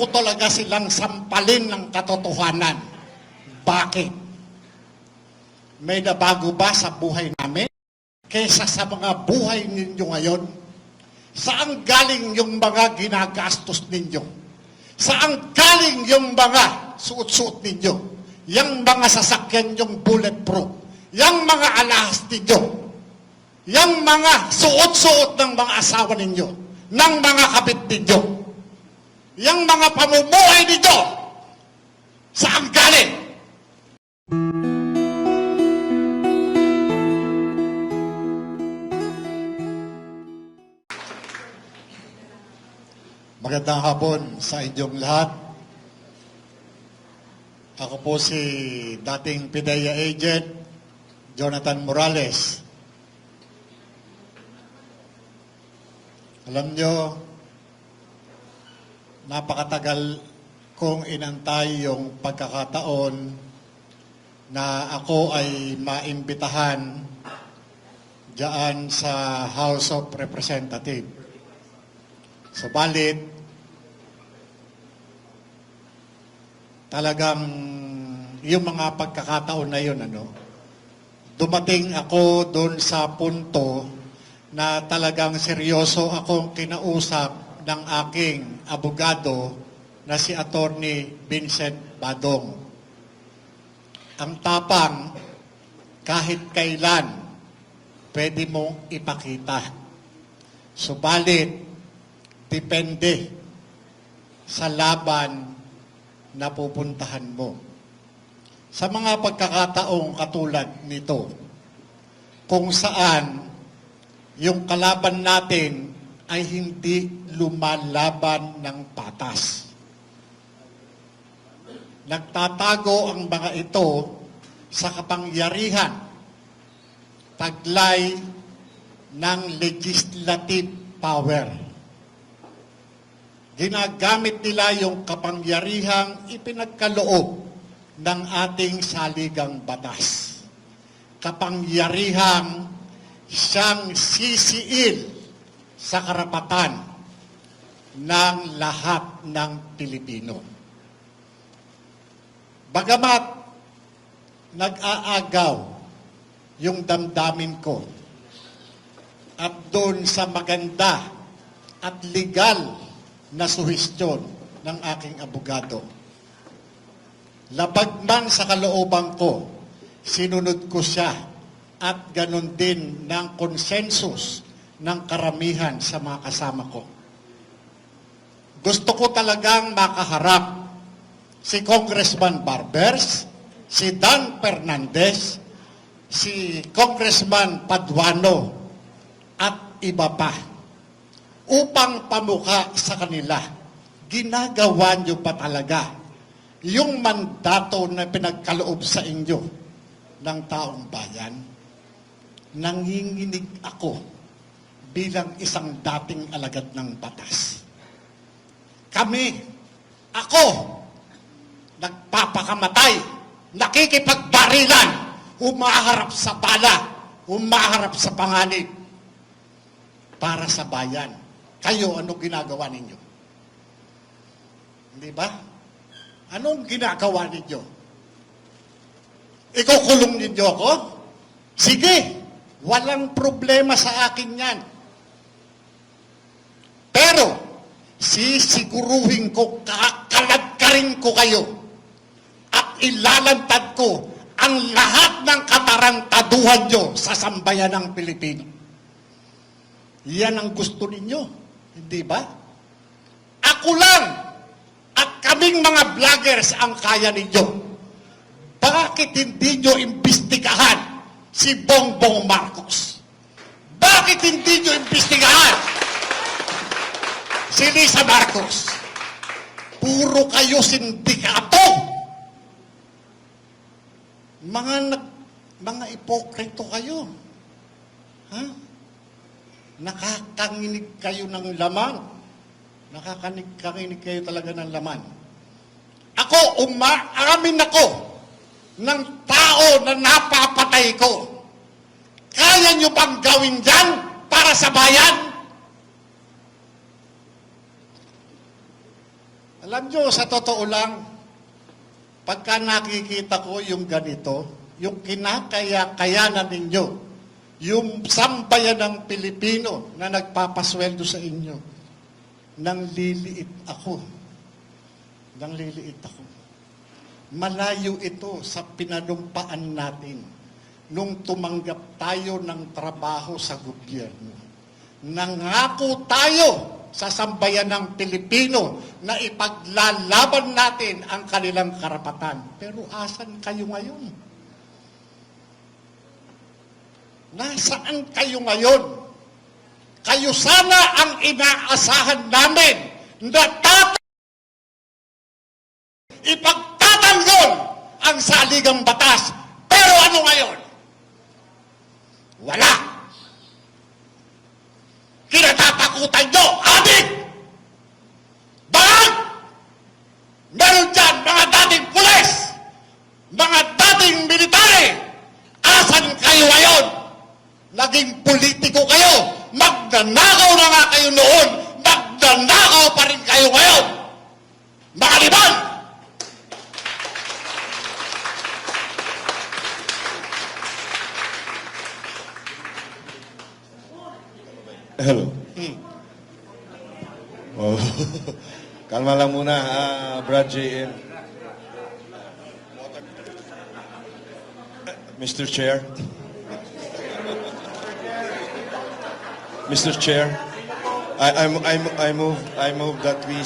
ko talaga silang sampalin ng katotohanan. Bakit? May nabago ba sa buhay namin kaysa sa mga buhay ninyo ngayon? Saan galing yung mga ginagastos ninyo? Saan galing yung mga suot-suot ninyo? Yang mga sasakyan yung bulletproof? Yang mga alahas ninyo? Yang mga suot-suot ng mga asawa ninyo? Ng mga kabit ninyo? Yang mga pamumuhay ninyo? Saan galing? Magandang hapon sa inyong lahat. Ako po si dating PIDEA agent, Jonathan Morales. Alam nyo, napakatagal kong inantay yung pagkakataon na ako ay maimbitahan diyan sa House of Representatives. Subalit, talagang yung mga pagkakataon na yun, dumating ako doon sa punto na talagang seryoso akong kinausap ng aking abogado na si Attorney Vincent Badong. Ang tapang, kahit kailan, pwede mong ipakita. Subalit, depende sa laban na pupuntahan mo. Sa mga pagkakataong katulad nito, kung saan yung kalaban natin ay hindi lumalaban ng patas. Nagtatago ang mga ito sa kapangyarihan, taglay ng legislative power. Ginagamit nila yung kapangyarihang ipinagkaloob ng ating saligang batas. Kapangyarihang siyang sisiil sa karapatan ng lahat ng Pilipino. Bagamat nag-aagaw yung damdamin ko at doon sa maganda at legal na suhestyon ng aking abogado. Labag man sa kalooban ko, sinunod ko siya at ganun din ng konsensus ng karamihan sa mga kasama ko. Gusto ko talagang makaharap si Congressman Barbers, si Dan Fernandez, si Congressman Paduano at iba pa. Upang pamuka sa kanila, ginagawa nyo pa talaga yung mandato na pinagkaloob sa inyo ng taong bayan. Nanginginig ako bilang isang dating alagad ng batas. Ako, nagpapakamatay, nakikipagbarilan, umaharap sa bala, umaharap sa panganib para sa bayan. Kayo, anong ginagawa ninyo? Hindi ba? Anong ginagawa ninyo? Ikukulong ninyo ako? Sige, walang problema sa akin yan. Pero, sisiguruhin ko, kakalagkarin ko kayo at ilalantad ko ang lahat ng katarantaduhan nyo sa sambayan ng Pilipino. Yan ang gusto ninyo. Hindi ba? Ako lang at kaming mga vloggers ang kaya ninyo. Bakit hindi nyo imbestigahan si Bongbong Marcos? Bakit hindi nyo imbestigahan si Lisa Marcos? Puro kayo sindikato. Mga ipokrito kayo. Ha? Nakakanginig kayo ng laman. Nakakanginig kayo talaga ng laman. Ako, umaamin ako ng tao na napapatay ko. Kaya nyo bang gawin dyan para sa bayan? Alam nyo, sa totoo lang, pagka nakikita ko yung ganito, yung kinakaya-kayanan ninyo, yung sambayan ng Pilipino na nagpapasweldo sa inyo, nang liliit ako. Nang liliit ako. Malayo ito sa pinanumpaan natin nung tumanggap tayo ng trabaho sa gobyerno. Nangako tayo sa sambayan ng Pilipino na ipaglalaban natin ang kanilang karapatan. Pero asan kayo ngayon? Nasaan kayo ngayon? Kayo sana ang inaasahan namin na ipagtatanggol ang saligang batas. Pero ano ngayon? Wala. Kinatatakutan nyo, adik! Bakit? Meron dyan mga dating pulis, mga dating military. Asan kayo ngayon? Naging politiko kayo. Magnanakaw na nga kayo noon. Magnanakaw pa rin kayo ngayon. Mga liban! Hello. Oh. Kalma lang muna, Brad JM. Mr. Chair. Mr. Chair, I move that we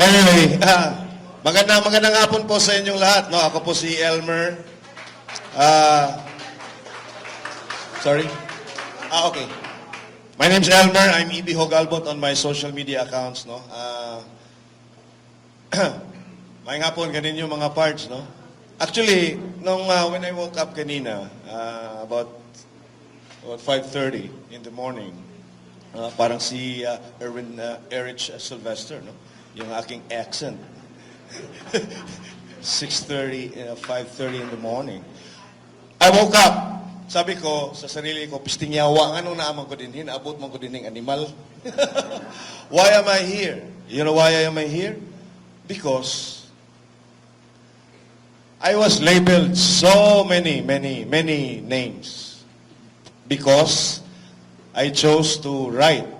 Anyway, magandang hapon po sa inyong lahat. No, ako po si Elmer. Sorry. Okay. My name's Elmer. I'm E.B. Hogalbot on my social media accounts. No. May hapon ganin yung mga parts. No. Actually, when I woke up kanina, about 5:30 in the morning, parang si Erich Sylvester, no? Yung aking accent. 6:30, 5:30 in the morning. I woke up. Sabi ko sa sarili ko, pistingyawa, anong naaman ko din, abot mo ko din ng animal. Why am I here? You know why am I here? Because I was labeled so many names. Because I chose to write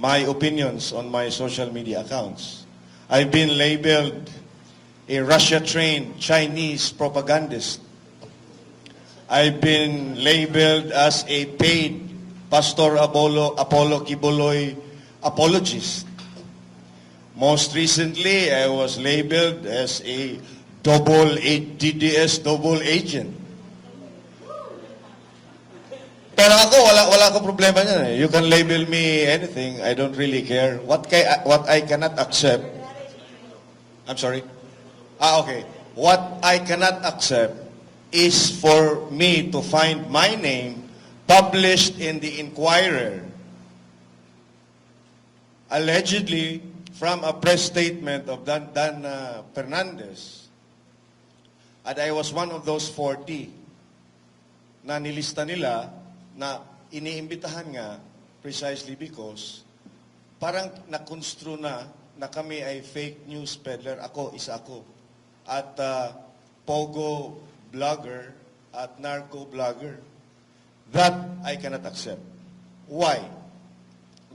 my opinions on my social media accounts. I've been labeled a Russia-trained Chinese propagandist. I've been labeled as a paid Pastor Apollo Kibuloy apologist. Most recently, I was labeled as a DDS double agent. Pero ako, wala akong problema niyan eh. You can label me anything. I don't really care. What I cannot accept... I'm sorry? Okay. What I cannot accept is for me to find my name published in the Inquirer, allegedly from a press statement of Dan Fernandez. And I was one of those 40 na nilista nila na iniimbitahan nga precisely because parang nakonstru na kami ay fake news peddler. Isa ako. At Pogo vlogger at narco vlogger. That I cannot accept. Why?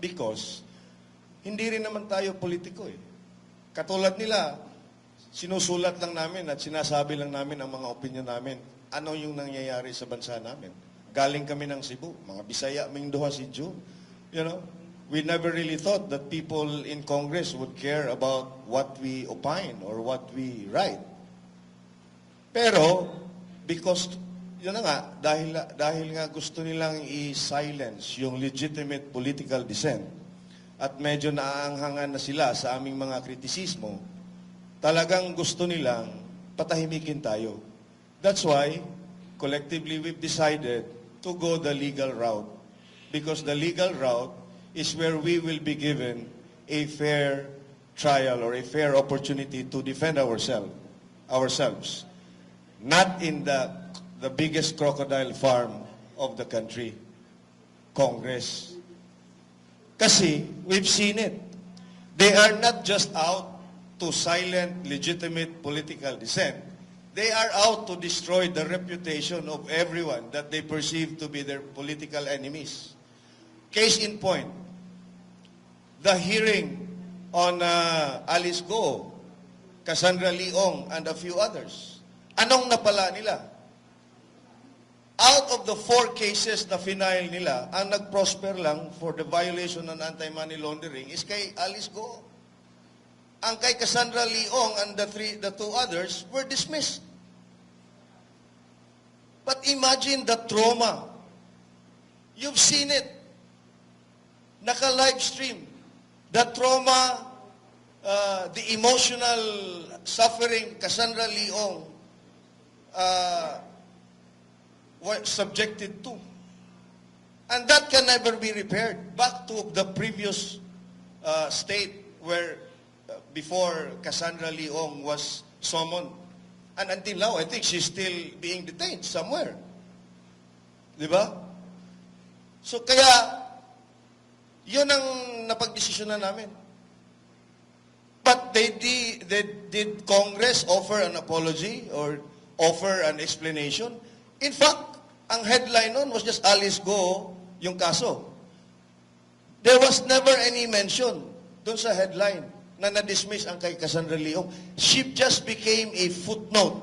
Because hindi rin naman tayo politiko eh. Katulad nila, sinusulat lang namin at sinasabi lang namin ang mga opinion namin. Ano yung nangyayari sa bansa namin? Galing kami ng Cebu, mga Bisaya, Minduha, Sidyo. You know, we never really thought that people in Congress would care about what we opine or what we write. Pero, because, yun na nga, dahil nga gusto nilang i-silence yung legitimate political dissent at medyo naaanghangan na sila sa aming mga kritisismo, talagang gusto nilang patahimikin tayo. That's why, collectively, we've decided to go the legal route. Because the legal route is where we will be given a fair trial or a fair opportunity to defend ourselves. Not in the biggest crocodile farm of the country, Congress. Kasi, we've seen it. They are not just out to silent legitimate political dissent. They are out to destroy the reputation of everyone that they perceive to be their political enemies. Case in point, the hearing on Alice Go, Cassandra Leong, and a few others. Anong napala nila? Out of the 4 cases na final nila, ang nag-prosper lang for the violation ng anti-money laundering is kay Alice Go. Ang kay Cassandra Leong and the 2 others were dismissed. But imagine the trauma. You've seen it. Naka-live stream. The trauma, the emotional suffering Cassandra Leong were subjected to. And that can never be repaired. Back to the previous state where before Cassandra Leong was summoned. And until now, I think she's still being detained somewhere. Di ba? So kaya, yun ang napagdesisyonan namin. But did Congress offer an apology or offer an explanation? In fact, ang headline nun was just Alice Go, yung kaso. There was never any mention dun sa headline na na-dismiss ang kay Cassandra Leong. She just became a footnote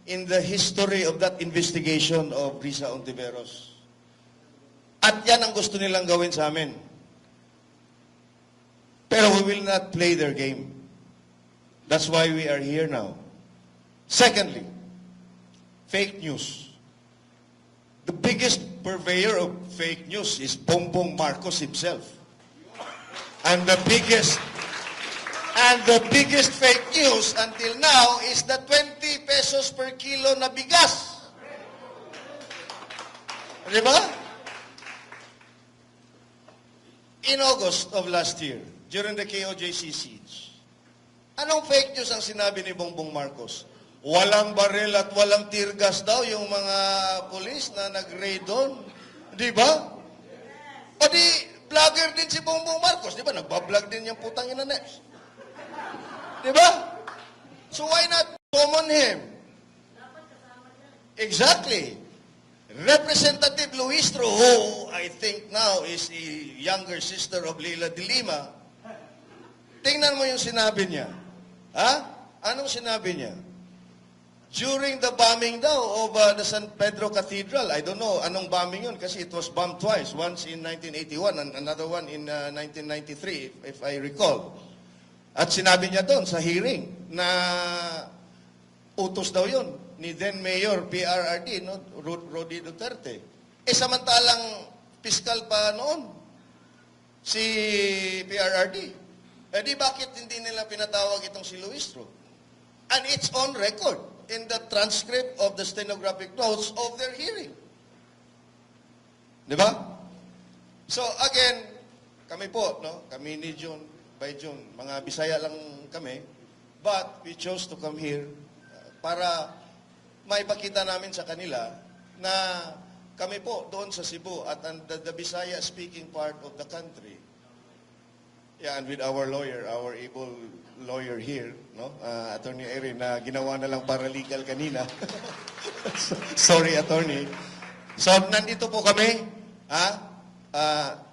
in the history of that investigation of Risa Ontiveros. At yan ang gusto nilang gawin sa amin. Pero we will not play their game. That's why we are here now. Secondly, fake news. The biggest purveyor of fake news is Bongbong Marcos himself. And the biggest fake news until now is the 20 pesos per kilo na bigas. Di ba? In August of last year, during the KOJC siege, anong fake news ang sinabi ni Bongbong Marcos? Walang baril at walang tear gas daw yung mga polis na nag-raid doon. Di ba? O di, vlogger din si Bongbong Marcos. Di ba? Nagbablog din yung putang ina Neps. Di ba? So why not summon him? Exactly. Representative Luistro, who I think now is a younger sister of Leila de Lima, tingnan mo yung sinabi niya. Ha? Anong sinabi niya? During the bombing daw of the San Pedro Cathedral, I don't know anong bombing yun kasi it was bombed twice, once in 1981 and another one in 1993, if I recall. At sinabi niya doon sa hearing na utos daw yun ni then Mayor PRRD, no? Rodi Duterte. Samantalang piskal pa noon si PRRD. Di bakit hindi nila pinatawag itong si Luistro? And it's on record in the transcript of the stenographic notes of their hearing. Di ba? So again, kami po, no? Kami ni June, by June, mga Bisaya lang kami, but we chose to come here para maipakita namin sa kanila na kami po doon sa Cebu at the Bisaya speaking part of the country. Yeah, and with our lawyer, our able lawyer here, no? Attorney Erin, na ginawa na lang paralegal kanina. Sorry, attorney. So, nandito po kami,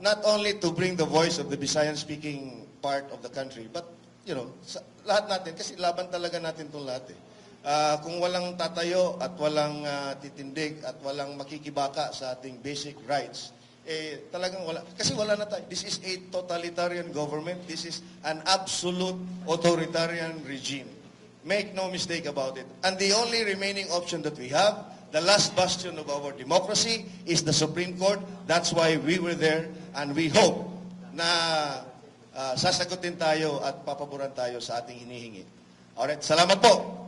not only to bring the voice of the Bisayan-speaking part of the country, but, you know, lahat natin, kasi laban talaga natin itong lahat eh. Kung walang tatayo at walang titindig at walang makikibaka sa ating basic rights, talagang wala. Kasi wala na tayo. This is a totalitarian government. This is an absolute authoritarian regime. Make no mistake about it. And the only remaining option that we have, the last bastion of our democracy, is the Supreme Court. That's why we were there. And we hope na sasagutin tayo at papaboran tayo sa ating hinihingi. Alright, salamat po.